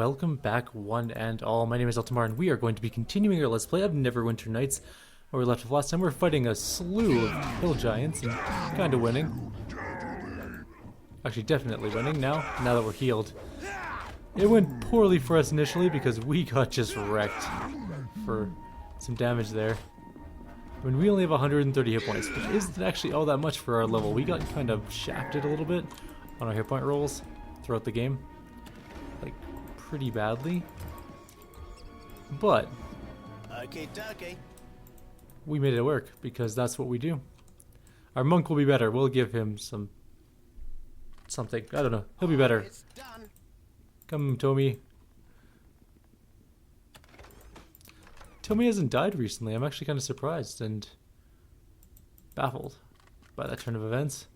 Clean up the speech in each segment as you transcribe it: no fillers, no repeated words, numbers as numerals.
welcome back one and all. My name is Eltimar and we are going to be continuing our Let's Play of Neverwinter Nights. Where we left off last time, we're fighting a slew of hill giants and kind of winning. Actually, definitely winning now that we're healed. It went poorly for us initially because we got just wrecked for some damage there. I mean, we only have 130 hit points, which isn't actually all that much for our level. We got kind of shafted a little bit on our hit point rolls throughout the game. Like, pretty badly. But we made it work because that's what we do. Our monk will be better. We'll give him something. I don't know. He'll be better. Come, Tommy. Tommy hasn't died recently. I'm actually kind of surprised and baffled by that turn of events.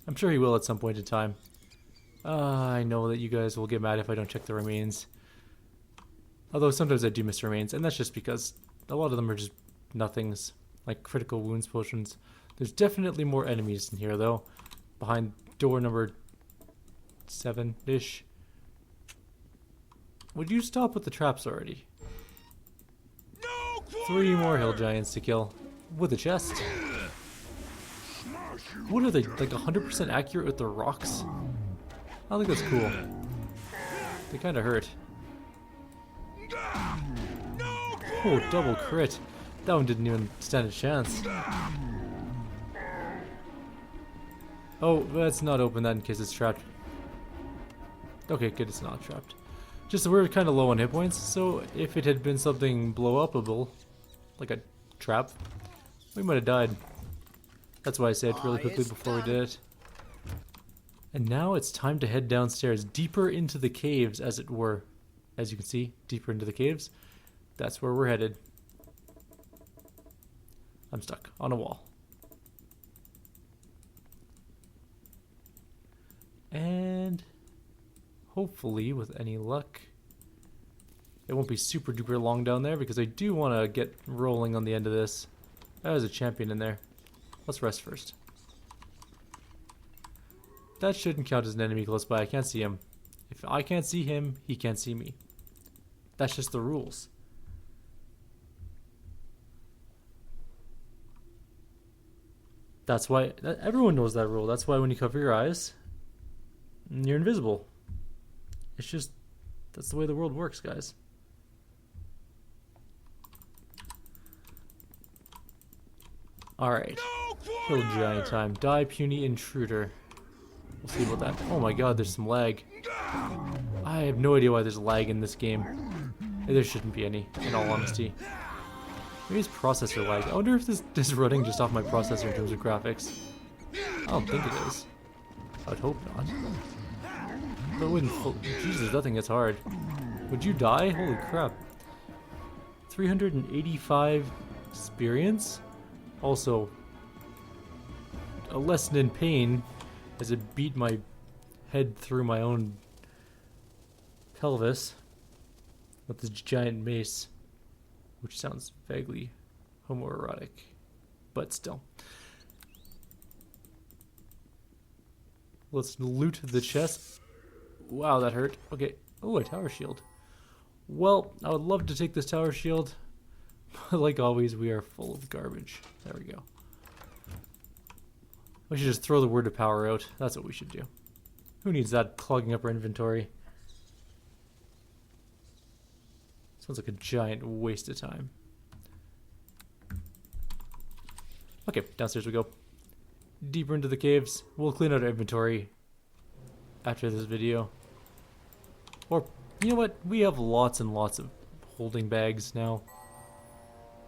I'm sure he will at some point in time. I know that you guys will get mad if I don't check the remains. Although sometimes I do miss remains, and that's just because a lot of them are just nothings, like critical wounds potions. There's definitely more enemies in here, though. Behind door number 7-ish. Would you stop with the traps already? No, 3 more hill giants to kill. With a chest. What are they, like 100% accurate with the rocks? I think that's cool. They kind of hurt. Oh, double crit. That one didn't even stand a chance. Oh, let's not open that in case it's trapped. Okay, good, it's not trapped. Just we're kind of low on hit points, so if it had been something blow-upable, like a trap, we might have died. That's why I said it really quickly before we did it. And now it's time to head downstairs, deeper into the caves, as it were. As you can see, deeper into the caves. That's where we're headed. I'm stuck on a wall. And hopefully, with any luck, it won't be super duper long down there because I do want to get rolling on the end of this. There's a champion in there. Let's rest first. That shouldn't count as an enemy close by. I can't see him. If I can't see him, he can't see me. That's just the rules. That's why everyone knows that rule. That's why when you cover your eyes, you're invisible. It's just, that's the way the world works, guys. Alright. Hill giant time. Die, puny intruder. We'll see about that. Oh my god, there's some lag. I have no idea why there's lag in this game. There shouldn't be any, in all honesty. Maybe it's processor lag. I wonder if this is running just off my processor in terms of graphics. I don't think it is. I would hope not. But it wouldn't. Jesus, that thing gets hard. Would you die? Holy crap. 385 experience? Also, a lesson in pain as it beat my head through my own pelvis with this giant mace, which sounds vaguely homoerotic, but still. Let's loot the chest. Wow, that hurt. Okay. Oh, a tower shield. Well, I would love to take this tower shield, but like always, we are full of garbage. There we go. We should just throw the word of power out. That's what we should do. Who needs that clogging up our inventory? Sounds like a giant waste of time. Okay, downstairs we go. Deeper into the caves. We'll clean out our inventory after this video. Or, you know what? We have lots and lots of holding bags now.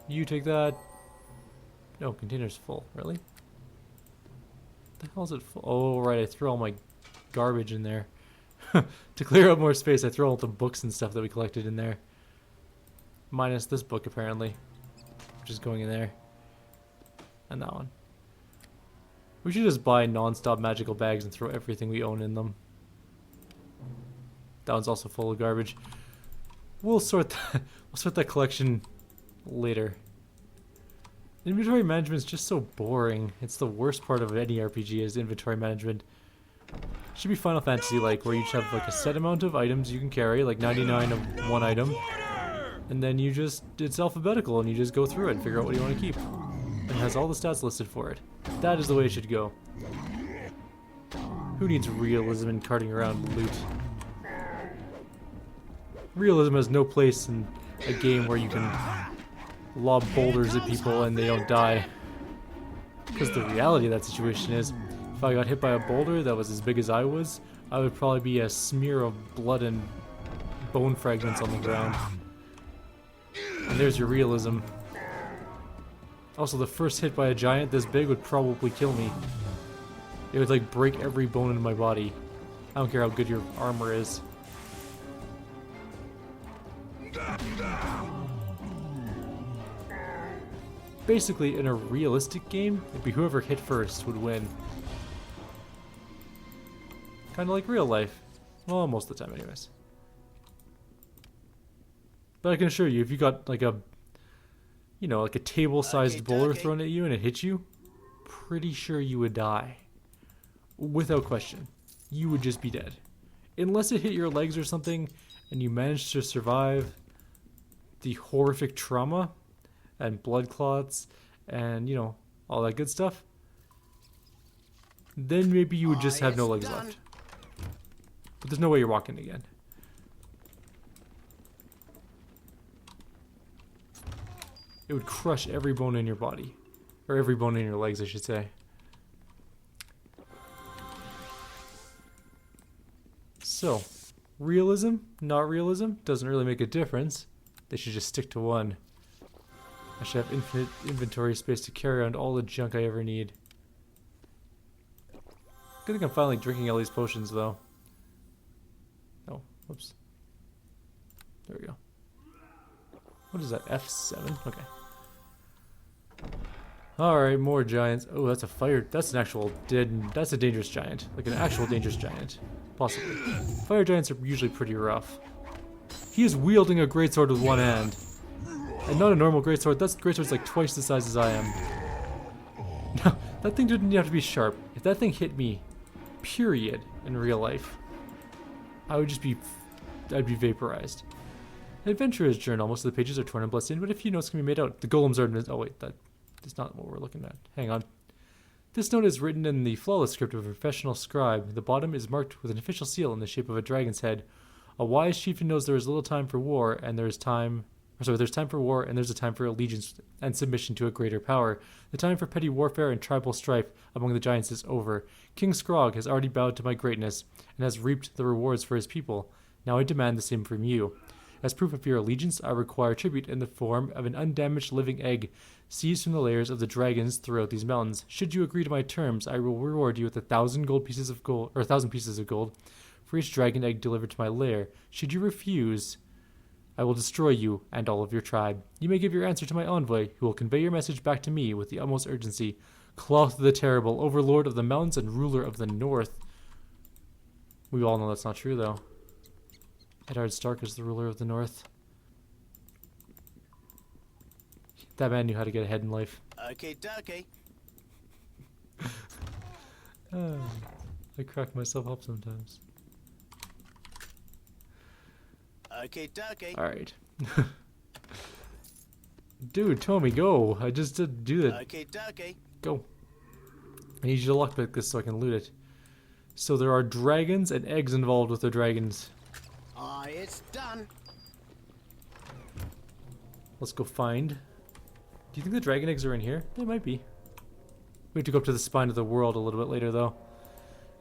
You take that. No, container's full. Really? The hell is it full? Oh, right, I threw all my garbage in there. To clear up more space, I threw all the books and stuff that we collected in there. Minus this book, apparently. Which is going in there. And that one. We should just buy non-stop magical bags and throw everything we own in them. That one's also full of garbage. We'll sort that collection later. Inventory management is just so boring. It's the worst part of any RPG is inventory management. Should be Final Fantasy like, where you just have like a set amount of items you can carry, like 99 of one item, and then you just, it's alphabetical and you just go through it and figure out what you want to keep. And it has all the stats listed for it. That is the way it should go. Who needs realism in carting around loot? Realism has no place in a game where you can lob boulders at people and they don't die. Because the reality of that situation is, if I got hit by a boulder that was as big as I would probably be a smear of blood and bone fragments on the ground. And there's your realism. Also, the first hit by a giant this big would probably kill me. It would like break every bone in my body. I don't care how good your armor is. Basically, in a realistic game, it'd be whoever hit first would win. Kind of like real life. Well, most of the time anyways. But I can assure you, if you got like a, you know, like a table-sized boulder thrown at you and it hit you, pretty sure you would die. Without question. You would just be dead. Unless it hit your legs or something and you managed to survive the horrific trauma and blood clots and, you know, all that good stuff, then maybe you would just have no legs left. But there's no way you're walking again. It would crush every bone in your body. Or every bone in your legs, I should say. So, realism, not realism, doesn't really make a difference. They should just stick to one. I should have infinite inventory space to carry around all the junk I ever need. Good thing I'm finally drinking all these potions, though. Oh, whoops. There we go. What is that, F7? Okay. Alright, more giants. Oh, that's a fire. That's an actual that's a dangerous giant. Like an actual dangerous giant. Possibly. Fire giants are usually pretty rough. He is wielding a greatsword with one hand. And not a normal greatsword. That greatsword's like twice the size as I am. No, that thing didn't have to be sharp. If that thing hit me, period, in real life, I would just be, I'd be vaporized. An adventurer's journal. Most of the pages are torn and bloodstained, but a few notes can be made out. The golems are... Oh wait, that's not what we're looking at. Hang on. This note is written in the flawless script of a professional scribe. The bottom is marked with an official seal in the shape of a dragon's head. A wise chieftain knows there is little time for war, and there's time for war, and there's a time for allegiance and submission to a greater power. The time for petty warfare and tribal strife among the giants is over. King Scrog has already bowed to my greatness, and has reaped the rewards for his people. Now I demand the same from you. As proof of your allegiance, I require tribute in the form of an undamaged living egg, seized from the layers of the dragons throughout these mountains. Should you agree to my terms, I will reward you with 1,000 pieces of gold for each dragon egg delivered to my lair. Should you refuse, I will destroy you and all of your tribe. You may give your answer to my envoy, who will convey your message back to me with the utmost urgency. Cloth the Terrible, overlord of the mountains and ruler of the north. We all know that's not true, though. Eddard Stark is the ruler of the north. That man knew how to get ahead in life. Okay, dokie. I crack myself up sometimes. Okay, dokie. Alright. Dude, Tommy, go. I just did do that. Okay, dokie. Go. I need you to lockpick this so I can loot it. So there are dragons and eggs involved with the dragons. Aye, it's done. Let's go find. Do you think the dragon eggs are in here? They might be. We have to go up to the spine of the world a little bit later, though.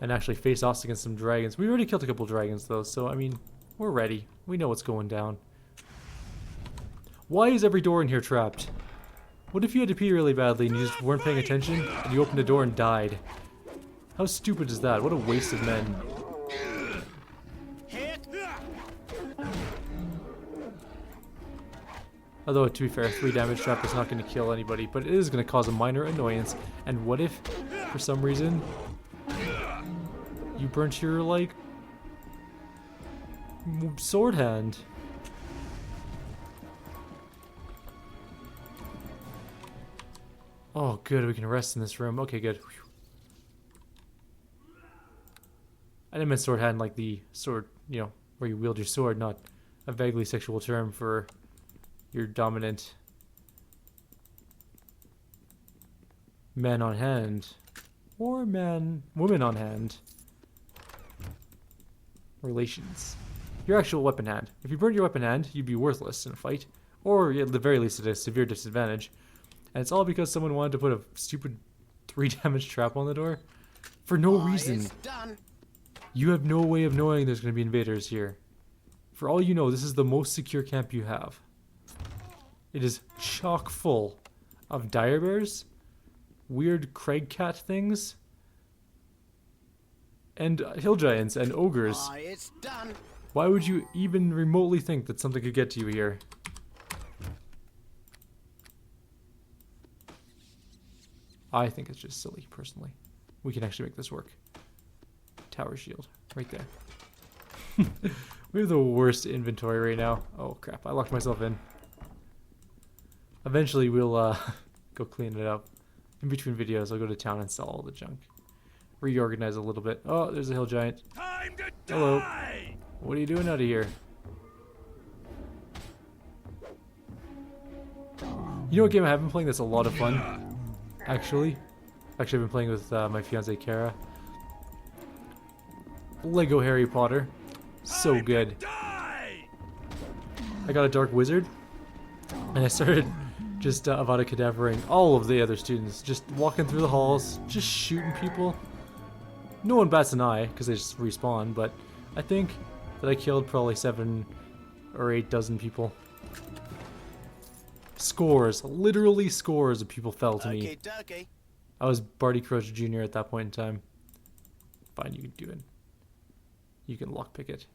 And actually face off against some dragons. We already killed a couple dragons, though, so, I mean, we're ready. We know what's going down. Why is every door in here trapped? What if you had to pee really badly and you just weren't paying attention, and you opened a door and died? How stupid is that? What a waste of men. Although, to be fair, 3 damage trap is not going to kill anybody, but it is going to cause a minor annoyance. And what if, for some reason, you burnt your, like, sword hand? Oh, good, we can rest in this room. Okay, good. I meant sword hand like the sword, you know, where you wield your sword, not a vaguely sexual term for your dominant man on hand or woman on hand relations. Your actual weapon hand. If you burned your weapon hand, you'd be worthless in a fight, or at the very least at a severe disadvantage. And it's all because someone wanted to put a stupid 3 damage trap on the door for no reason. It's done. You have no way of knowing there's going to be invaders here. For all you know, this is the most secure camp you have. It is chock full of dire bears, weird crag cat things, and hill giants and ogres. It's done. Why would you even remotely think that something could get to you here? I think it's just silly, personally. We can actually make this work. Tower shield, right there. We have the worst inventory right now. Oh crap, I locked myself in. Eventually we'll go clean it up. In between videos, I'll go to town and sell all the junk. Reorganize a little bit. Oh, there's a hill giant. Time to Hello. die! What are you doing out of here? You know what game I have been playing that's a lot of fun? Actually, I've been playing with my fiancée Kara. Lego Harry Potter. So good. Die! I got a Dark Wizard, and I started just Avada Kedavraing all of the other students, just walking through the halls, just shooting people. No one bats an eye, because they just respawn, but I think that I killed probably 7 or 8 dozen people. Scores, literally scores of people fell to me. Okay. I was Barty Crouch Jr. at that point in time. Fine, you can do it. You can lockpick it.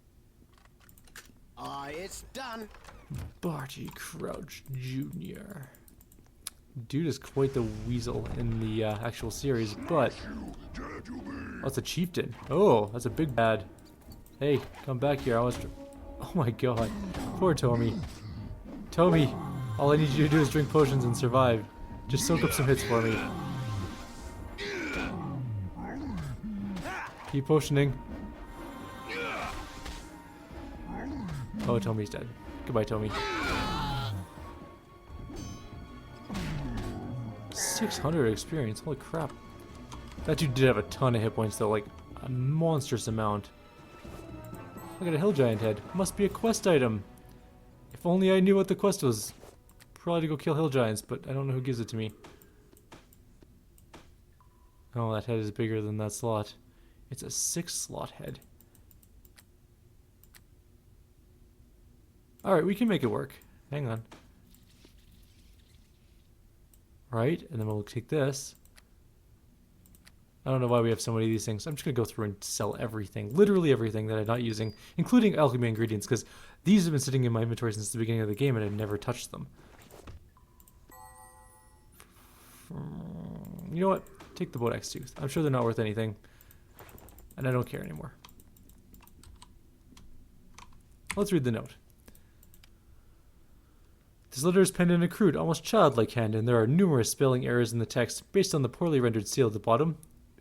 It's done. Barty Crouch Jr. Dude is quite the weasel in the actual series, but... Oh, it's a chieftain. Oh, that's a big bad. Hey, come back here. Oh my god. Poor Tommy. Tommy, all I need you to do is drink potions and survive. Just soak up some hits for me. Keep potioning. Oh, Tommy's dead. Goodbye, Tommy. 600 experience. Holy crap. That dude did have a ton of hit points, though. Like, a monstrous amount. Look at a hill giant head. Must be a quest item. If only I knew what the quest was. Probably to go kill hill giants, but I don't know who gives it to me. Oh, that head is bigger than that slot. It's a 6-slot head. Alright, we can make it work. Hang on. Right, and then we'll take this. I don't know why we have so many of these things. I'm just going to go through and sell everything. Literally everything that I'm not using, including alchemy ingredients, because these have been sitting in my inventory since the beginning of the game and I've never touched them. You know what? Take the boat axe tooth. I'm sure they're not worth anything. And I don't care anymore. Let's read the note. This letter is penned in a crude, almost childlike hand, and there are numerous spelling errors in the text. Based on the poorly rendered seal at the bottom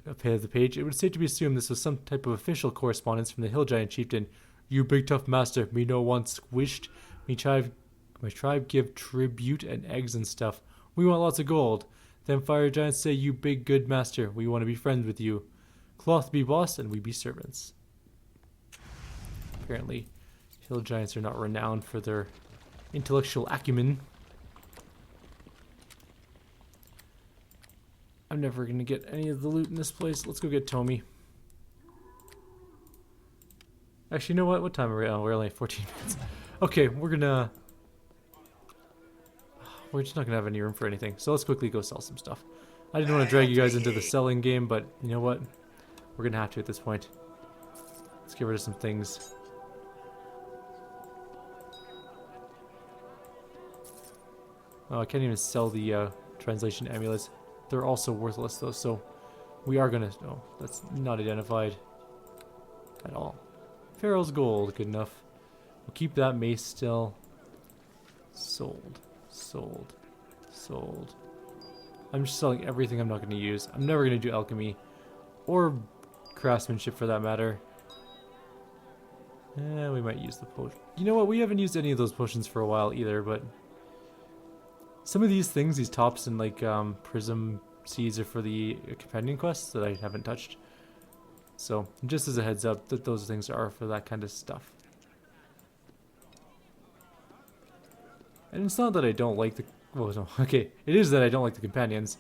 of the page, it would safe to be assumed this was some type of official correspondence from the hill giant chieftain. You big tough master, me no once wished. My tribe give tribute and eggs and stuff. We want lots of gold. Then fire giants say, you big good master, we want to be friends with you. Cloth be boss, and we be servants. Apparently, hill giants are not renowned for their intellectual acumen. I'm never gonna get any of the loot in this place. Let's go get Tommy. Actually, you know what? What time are we? Oh, we're only at 14 minutes. Okay, we're just not gonna have any room for anything. So let's quickly go sell some stuff. I didn't want to drag you guys into the selling game, but you know what? We're gonna have to at this point. Let's get rid of some things. Oh, I can't even sell the translation amulets. They're also worthless though, so we are gonna... Oh, that's not identified at all. Pharaoh's gold, good enough. We'll keep that mace still. Sold. Sold. Sold. I'm just selling everything I'm not going to use. I'm never going to do alchemy. Or craftsmanship for that matter. We might use the potion. You know what? We haven't used any of those potions for a while either, but some of these things, these tops and like prism seeds, are for the companion quests that I haven't touched. So just as a heads up, that those things are for that kind of stuff. And it's not that I don't like the... Well, no, okay. It is that I don't like the companions.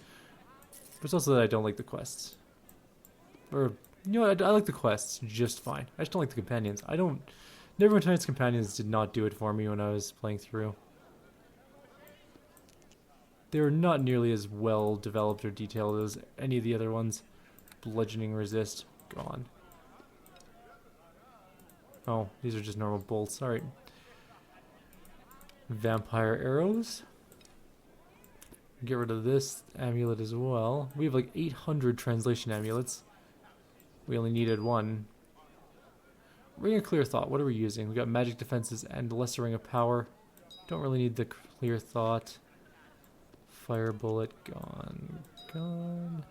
But it's also that I don't like the quests. Or, you know what? I like the quests just fine. I just don't like the companions. I don't... Neverwinter's companions did not do it for me when I was playing through. They were not nearly as well developed or detailed as any of the other ones. Bludgeoning resist. Gone. Oh, these are just normal bolts. Alright. Vampire arrows. Get rid of this amulet as well. We have like 800 translation amulets. We only needed one. Ring of Clear Thought. What are we using? We got magic defenses and lesser ring of power. Don't really need the Clear Thought. Fire bullet. Gone. Gone.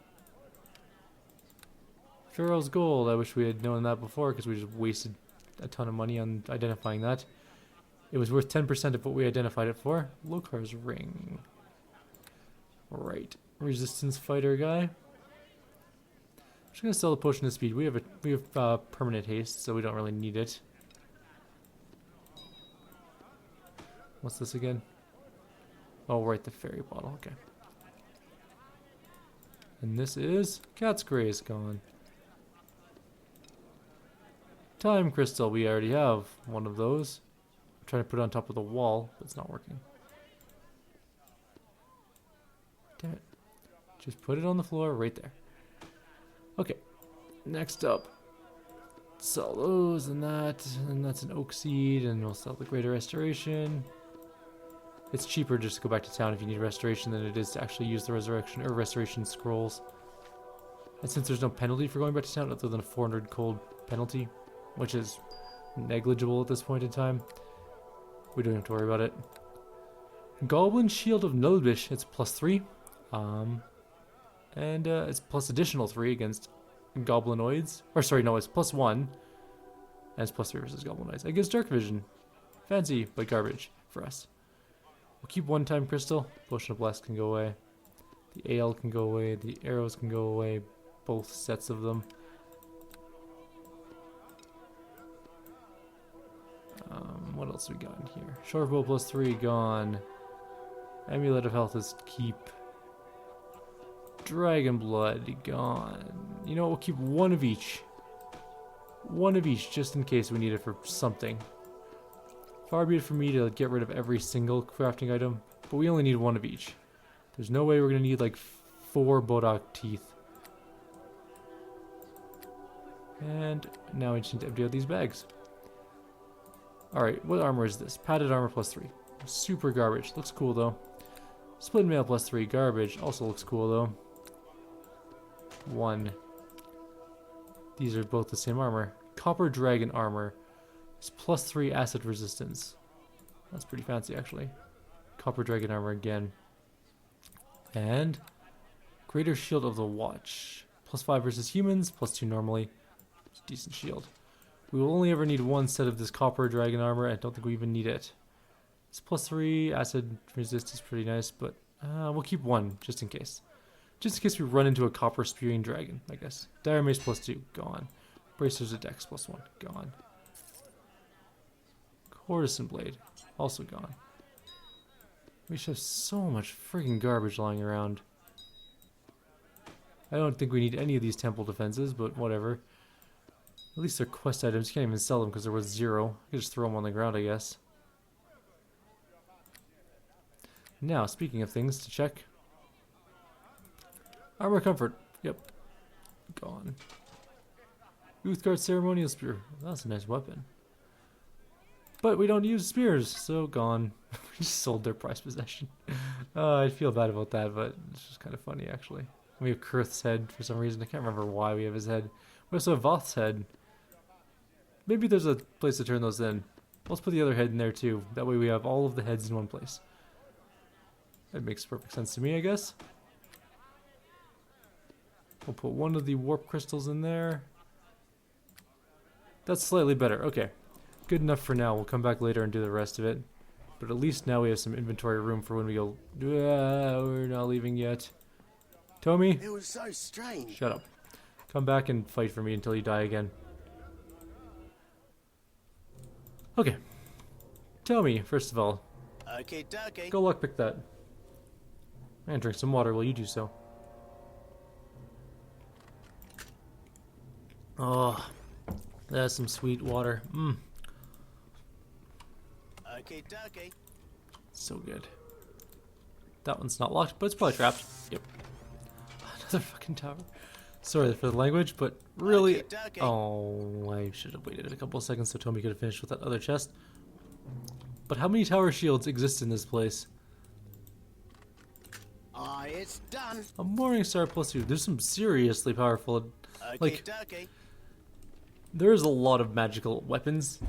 Pharaoh's Gold. I wish we had known that before because we just wasted a ton of money on identifying that. It was worth 10% of what we identified it for. Lokar's Ring. Right. Resistance fighter guy. I'm just gonna sell the potion of speed. We have permanent haste, so we don't really need it. What's this again? Oh, right, the fairy bottle. Okay. And this is Cat's Grace. Gone. Time crystal. We already have one of those. I'm trying to put it on top of the wall, but it's not working. Damn it. Just put it on the floor right there. Okay. Next up. Sell those and that's an oak seed, and we'll sell the greater restoration. It's cheaper just to go back to town if you need restoration than it is to actually use the resurrection or restoration scrolls. And since there's no penalty for going back to town other than a 400 gold penalty, which is negligible at this point in time, we don't have to worry about it. Goblin Shield of Nulbish, it's +3. And it's plus additional 3 against goblinoids. Or sorry, no, it's +1. And it's +3 versus goblinoids. Against Dark Vision. Fancy, but garbage for us. We'll keep one time crystal. Potion of Blast can go away. The ale can go away. The arrows can go away. Both sets of them. What else we got in here? Short bow +3 gone. Amulet of Health is keep. Dragon Blood gone. You know what? We'll keep one of each. One of each, just in case we need it for something. Far be it from me to get rid of every single crafting item, but we only need one of each. There's no way we're gonna need like 4 Bodok teeth. And now we just need to empty out these bags. Alright, what armor is this? Padded armor +3. Super garbage. Looks cool though. Split mail +3. Garbage. Also looks cool though. 1. These are both the same armor. Copper Dragon armor. It's +3 acid resistance. That's pretty fancy actually. Copper Dragon armor again. And Greater Shield of the Watch. +5 versus humans, +2 normally. It's a decent shield. We will only ever need one set of this Copper Dragon armor. I don't think we even need it. It's +3 acid resist is pretty nice, but we'll keep one just in case. Just in case we run into a copper spewing dragon, I guess. Dire Mace +2, gone. Bracers of Dex +1, gone. Courtesan Blade, also gone. We should have so much freaking garbage lying around. I don't think we need any of these temple defenses, but whatever. At least they're quest items. You can't even sell them because they're worth 0. I could just throw them on the ground, I guess. Now, speaking of things to check. Armor Comfort. Yep. Gone. Uthgard Ceremonial Spear. That's a nice weapon. But we don't use spears, so gone. We just sold their prized possession. I feel bad about that, but it's just kind of funny, actually. We have Kurth's head for some reason. I can't remember why we have his head. We also have Voth's head. Maybe there's a place to turn those in. Let's put the other head in there, too. That way we have all of the heads in one place. That makes perfect sense to me, I guess. We'll put one of the warp crystals in there. That's slightly better. Okay. good enough for now. We'll come back later and do the rest of it. But at least now we have some inventory room for when we go, we're not leaving yet. Tommy? It was so strange. Shut up. Come back and fight for me until you die again. Okay. Tell me, first of all. Okay, dokie. Go lockpick that. And drink some water while you do so. Oh, that's some sweet water. Okay, dokie. So good. That one's not locked, but it's probably trapped. Yep. Another fucking tower. Sorry for the language, but really... Okay. Oh, I should have waited a couple of seconds so Tommy could have finished with that other chest. But how many tower shields exist in this place? It's done. A Morningstar +2. There's some seriously powerful... Okay, Like, dokie. there's a lot of magical weapons.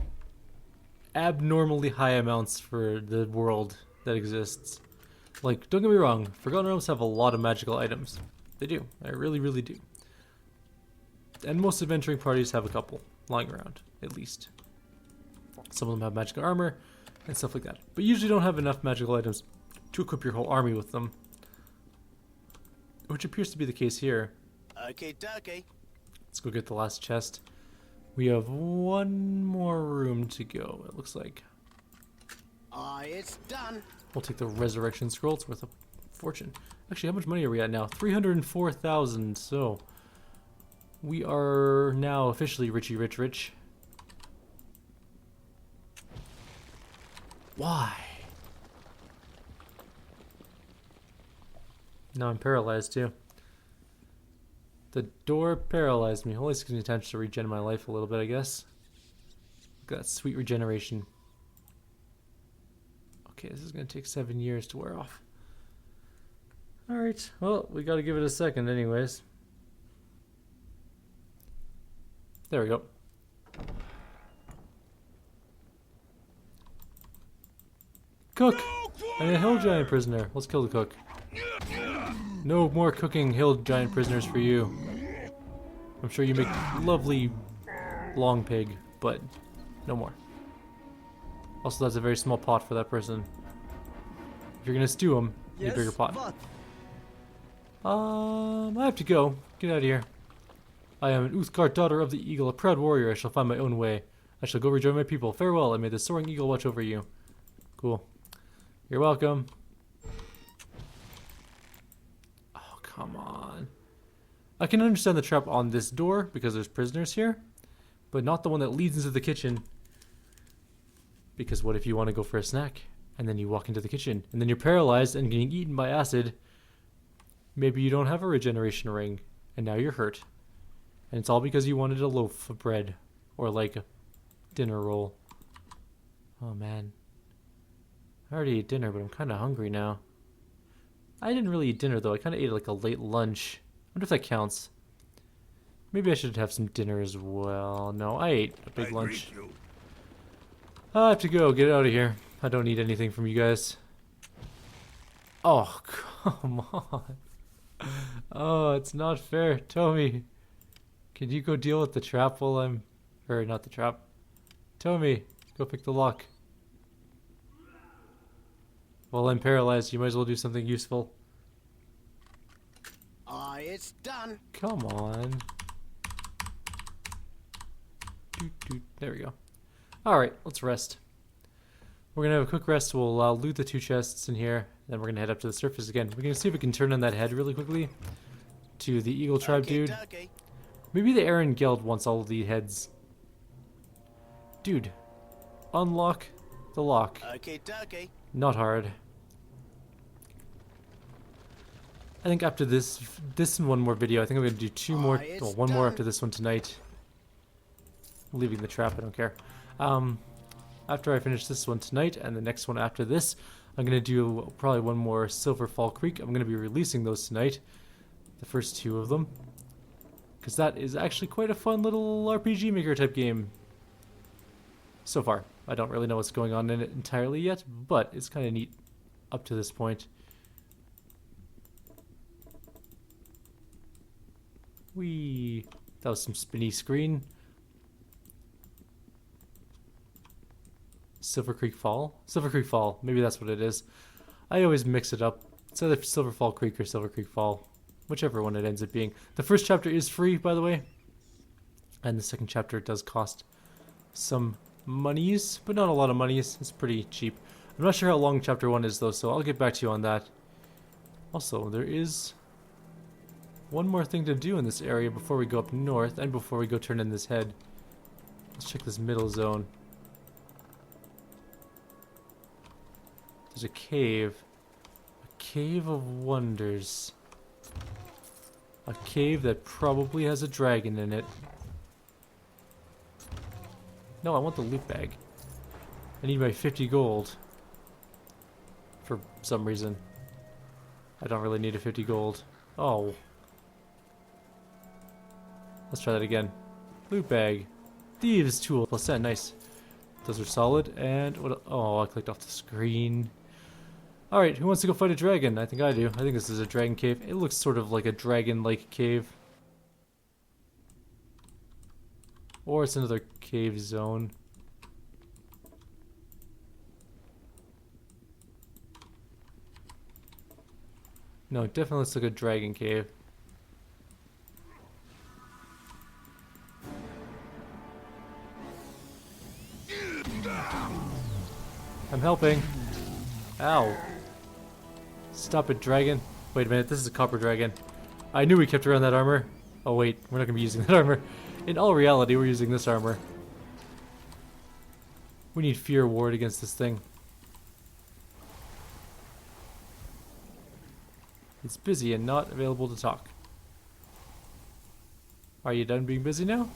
Abnormally high amounts for the world that exists. Like, don't get me wrong, Forgotten Realms have a lot of magical items. They do. They really, really do. And most adventuring parties have a couple lying around, at least. Some of them have magical armor and stuff like that. But usually don't have enough magical items to equip your whole army with them. Which appears to be the case here. Okay, dokie. Let's go get the last chest. We have one more room to go, it looks like. It's done. We'll take the resurrection scroll. It's worth a fortune. Actually, how much money are we at now? 304,000. So we are now officially rich. Why? Now I'm paralyzed too. The door paralyzed me. Always gives me a chance to regen my life a little bit, I guess. Look at that sweet regeneration. Okay, this is going to take 7 years to wear off. Alright, well, we got to give it a second anyways. There we go. Cook! And a hill giant prisoner. Let's kill the cook. No more cooking hill giant prisoners for you. I'm sure you make lovely long pig, but no more. Also, that's a very small pot for that person. If you're gonna stew them, you need a bigger pot. I have to go. Get out of here. I am an Uthgard, daughter of the eagle, a proud warrior. I shall find my own way. I shall go rejoin my people. Farewell, and may the soaring eagle watch over you. Cool. You're welcome. Oh, come on. I can understand the trap on this door, because there's prisoners here, but not the one that leads into the kitchen. Because what if you want to go for a snack, and then you walk into the kitchen, and then you're paralyzed and getting eaten by acid? Maybe you don't have a regeneration ring, and now you're hurt. And it's all because you wanted a loaf of bread, or like a dinner roll. Oh man. I already ate dinner, but I'm kind of hungry now. I didn't really eat dinner though, I kind of ate like a late lunch. I wonder if that counts. Maybe I should have some dinner as well. No, I ate a big lunch. I have to go. Get out of here. I don't need anything from you guys. Oh, come on. Oh, it's not fair. Tommy, can you go deal with the trap while I'm... Or not the trap. Tommy, go pick the lock. While I'm paralyzed, you might as well do something useful. It's done. Come on. There we go. Alright, let's rest. We're going to have a quick rest. We'll loot the 2 chests in here. Then we're going to head up to the surface again. We're going to see if we can turn on that head really quickly. To the Eagle Tribe dude. Dokie. Maybe the Aaron Guild wants all of the heads. Dude. Unlock the lock. Okay, dokie. Not hard. I think after this and one more video, I think I'm going to do 2 more, well, one more after this one tonight. Leaving the trap, I don't care. After I finish this one tonight and the next one after this, I'm going to do probably one more Silverfall Creek. I'm going to be releasing those tonight. The first 2 of them. Because that is actually quite a fun little RPG Maker type game. So far. I don't really know what's going on in it entirely yet, but it's kind of neat up to this point. Whee! That was some spinny screen. Silver Creek Fall? Silver Creek Fall. Maybe that's what it is. I always mix it up. It's either Silver Fall Creek or Silver Creek Fall. Whichever one it ends up being. The first chapter is free, by the way. And the second chapter does cost some monies, but not a lot of monies. It's pretty cheap. I'm not sure how long chapter 1 is though, so I'll get back to you on that. Also, there is one more thing to do in this area before we go up north and before we go turn in this head. Let's check this middle zone. There's a cave. A cave of wonders. A cave that probably has a dragon in it. No, I want the loot bag. I need my 50 gold. For some reason. I don't really need a 50 gold. Oh. Let's try that again. Loot bag. Thieves tool. Plus 10. Nice. Those are solid. And what? Oh, I clicked off the screen. Alright, who wants to go fight a dragon? I think I do. I think this is a dragon cave. It looks sort of like a dragon-like cave. Or it's another cave zone. No, it definitely looks like a dragon cave. I'm helping. Ow. Stop it, dragon. Wait a minute, this is a copper dragon. I knew we kept around that armor. Oh wait, we're not going to be using that armor. In all reality, we're using this armor. We need fear ward against this thing. It's busy and not available to talk. Are you done being busy now?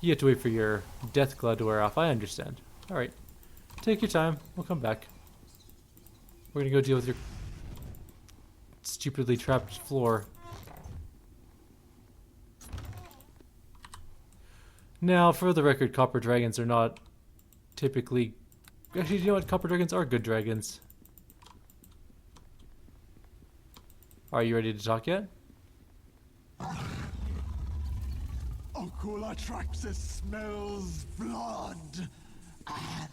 You have to wait for your death cloud to wear off. I understand. Alright. Take your time. We'll come back. We're gonna go deal with your stupidly trapped floor. Now, for the record, copper dragons are not typically... Actually, you know what? Copper dragons are good dragons. Are you ready to talk yet? Oculatraxis smells blood and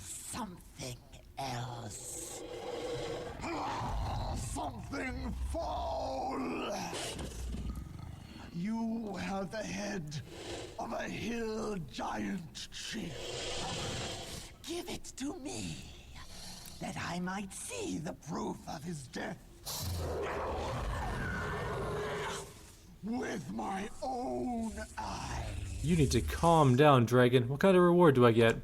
something else. Something foul. You have the head of a hill giant chief. Give it to me, that I might see the proof of his death. With my own eyes. You need to calm down, dragon. What kind of reward do I get?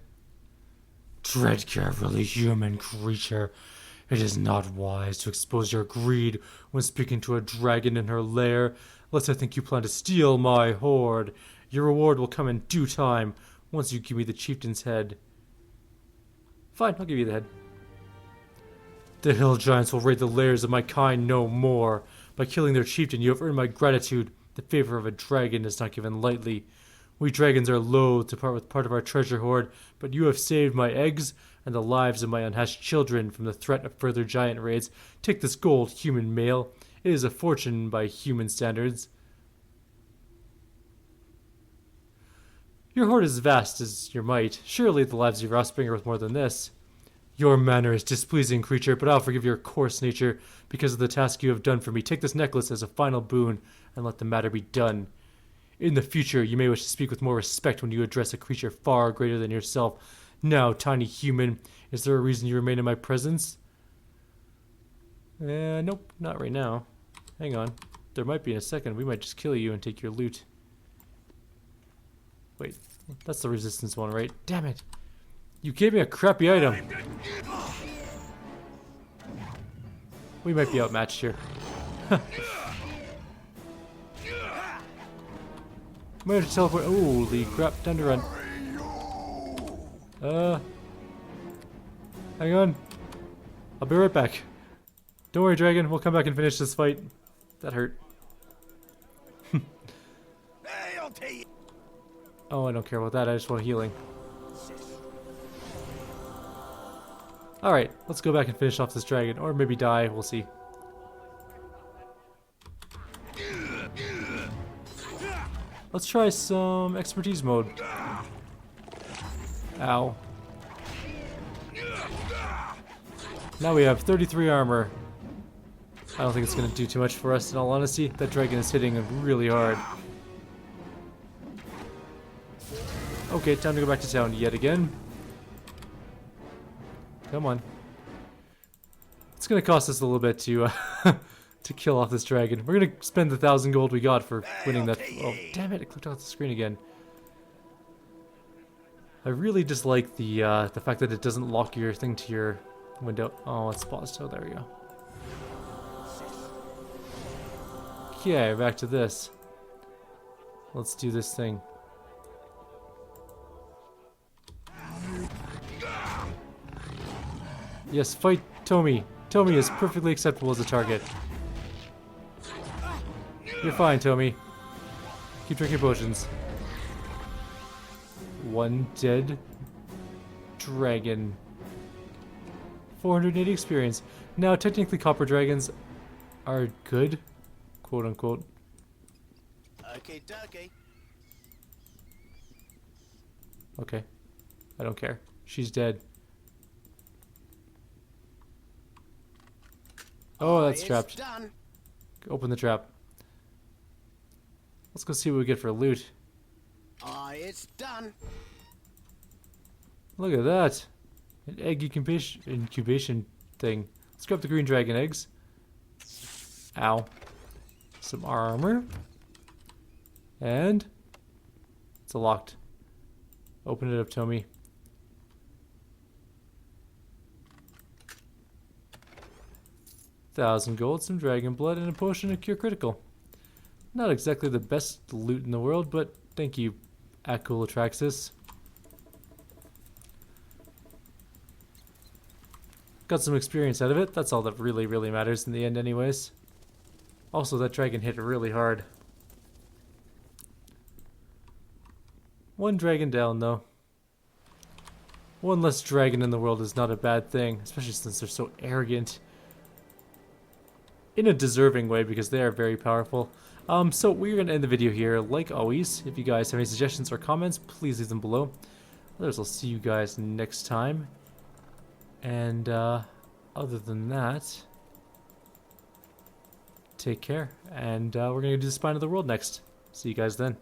Tread carefully, human creature. It is not wise to expose your greed when speaking to a dragon in her lair, lest I think you plan to steal my hoard. Your reward will come in due time, once you give me the chieftain's head. Fine, I'll give you the head. The hill giants will raid the lairs of my kind no more. By killing their chieftain, you have earned my gratitude. The favor of a dragon is not given lightly. We dragons are loath to part with part of our treasure hoard, but you have saved my eggs and the lives of my unhatched children from the threat of further giant raids. Take this gold, human male. It is a fortune by human standards. Your hoard is vast as your might. Surely the lives of your offspring are worth more than this. Your manner is displeasing, creature, but I'll forgive your coarse nature because of the task you have done for me. Take this necklace as a final boon, and let the matter be done. In the future, you may wish to speak with more respect when you address a creature far greater than yourself. Now, tiny human, is there a reason you remain in my presence? Nope, not right now. Hang on. There might be in a second. We might just kill you and take your loot. Wait, that's the resistance one, right? Damn it. You gave me a crappy item. We might be outmatched here. Might have to teleport. Holy crap, time to run. Hang on. I'll be right back. Don't worry, dragon. We'll come back and finish this fight. That hurt. Hey, I'll tell you. Oh, I don't care about that. I just want healing. Alright, let's go back and finish off this dragon. Or maybe die. We'll see. Let's try some expertise mode. Ow. Now we have 33 armor. I don't think it's going to do too much for us, in all honesty. That dragon is hitting really hard. Okay, time to go back to town yet again. Come on. It's going to cost us a little bit to to kill off this dragon. We're going to spend the 1,000 gold we got for winning that. Oh, damn it! I clicked off the screen again. I really dislike the fact that it doesn't lock your thing to your window. Oh, it's paused. Oh, there we go. Okay, back to this. Let's do this thing. Yes, fight Tomi. Tomi is perfectly acceptable as a target. You're fine, Tomi. Keep drinking potions. One dead dragon. 480 experience. Now, technically, copper dragons are good, quote unquote. Okay, dokie. Okay, I don't care. She's dead. Oh, that's trapped. Done. Open the trap. Let's go see what we get for loot. It's done. Look at that. An egg incubation thing. Let's grab the green dragon eggs. Ow. Some armor. And it's locked. Open it up, Tomi. $1,000 gold, some dragon blood, and a potion of cure critical. Not exactly the best loot in the world, but thank you, Akul Atraxis. Got some experience out of it. That's all that really, really matters in the end anyways. Also, that dragon hit really hard. One dragon down, though. One less dragon in the world is not a bad thing, especially since they're so arrogant. In a deserving way, because they are very powerful. So we're going to end the video here. Like always, if you guys have any suggestions or comments, please leave them below. Others, I'll see you guys next time. And other than that, take care. And we're going to do the Spine of the World next. See you guys then.